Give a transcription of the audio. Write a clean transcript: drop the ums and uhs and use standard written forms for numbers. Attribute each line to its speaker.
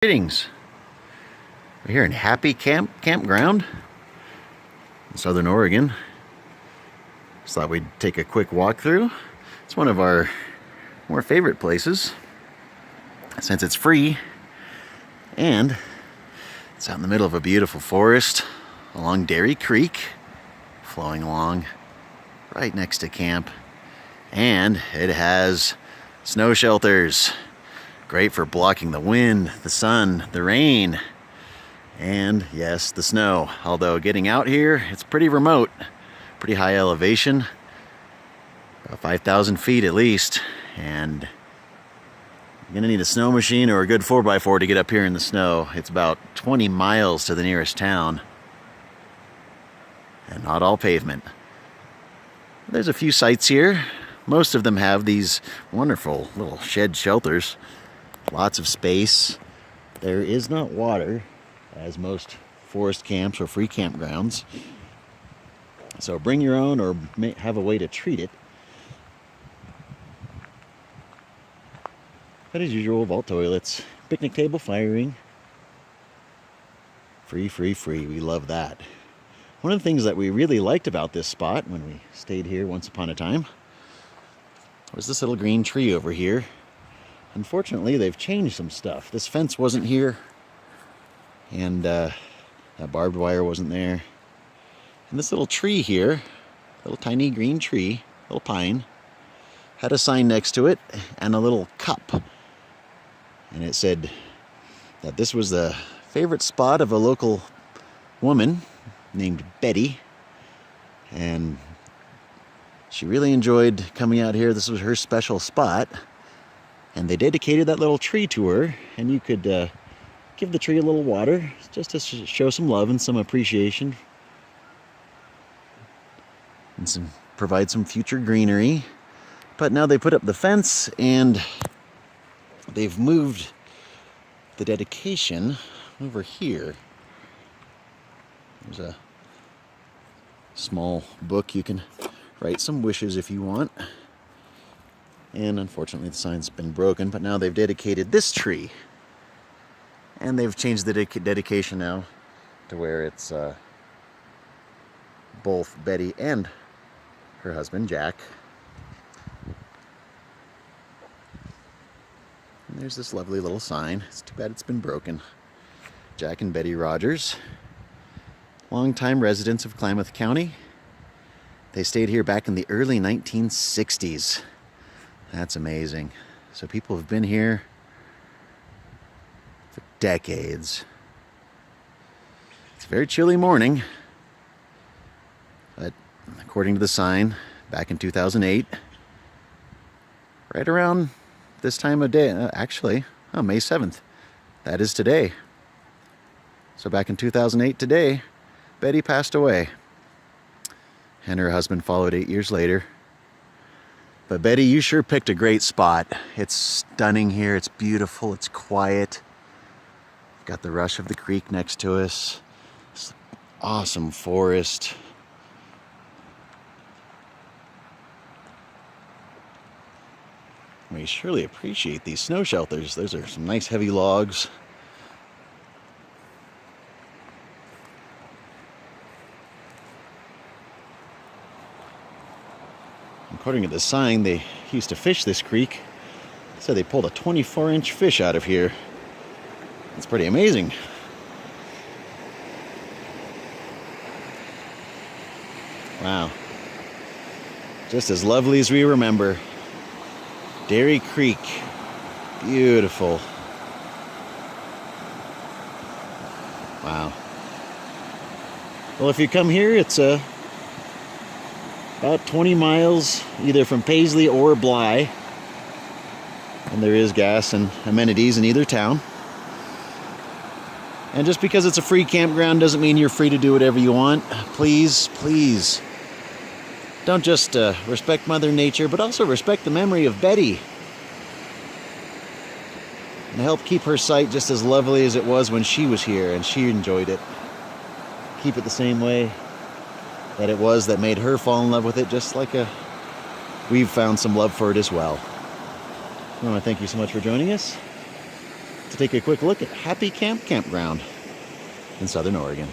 Speaker 1: Greetings. We're here in Happy Camp Campground in Southern Oregon. Just thought we'd take a quick walk through. It's one of our more favorite places since it's free and it's out in the middle of a beautiful forest along Dairy Creek, flowing along right next to camp, and it has snow shelters. Great for blocking the wind, the sun, the rain, and yes, the snow. Although getting out here, it's pretty remote, pretty high elevation, about 5,000 feet at least, and you're gonna need a snow machine or a good 4x4 to get up here in the snow. It's about 20 miles to the nearest town, and not all pavement. There's a few sites here. Most of them have these wonderful little shed shelters. Lots of space. There is not water, as most forest camps or free campgrounds. So bring your own or have a way to treat it. But as usual, vault toilets, picnic table firing. Free, free, free. We love that. One of the things that we really liked about this spot when we stayed here once upon a time was this little green tree over here. Unfortunately, they've changed some stuff. This fence wasn't here, and that barbed wire wasn't there. And this little tree here, little tiny green tree, little pine, had a sign next to it and a little cup. And it said that this was the favorite spot of a local woman named Betty. And she really enjoyed coming out here. This was her special spot. And they dedicated that little tree to her, and you could give the tree a little water just to show some love and some appreciation, and provide some future greenery. But now they put up the fence, and they've moved the dedication over here. There's a small book you can write some wishes if you want. And unfortunately the sign's been broken, but now they've dedicated this tree. And they've changed the dedication now to where it's both Betty and her husband, Jack. And there's this lovely little sign. It's too bad it's been broken. Jack and Betty Rogers, longtime residents of Klamath County. They stayed here back in the early 1960s. That's amazing. So people have been here for decades. It's a very chilly morning, but according to the sign, back in 2008, right around this time of day, May 7th, that is today. So back in 2008 today, Betty passed away, and her husband followed 8 years later. But Betty, you sure picked a great spot. It's stunning here, it's beautiful, it's quiet. Got the rush of the creek next to us. This awesome forest. We surely appreciate these snow shelters. Those are some nice heavy logs. According to the sign, they used to fish this creek. So they pulled a 24-inch fish out of here. That's pretty amazing. Wow. Just as lovely as we remember. Dairy Creek. Beautiful. Wow. Well, if you come here, it's about 20 miles either from Paisley or Bly, and there is gas and amenities in either town. And just because it's a free campground doesn't mean you're free to do whatever you want. Please, please, don't just respect Mother Nature, but also respect the memory of Betty, and help keep her site just as lovely as it was when she was here and she enjoyed it. Keep it the same way that it was that made her fall in love with it, just like we've found some love for it as well. I want to thank you so much for joining us. to take a quick look at Happy Camp Campground in Southern Oregon.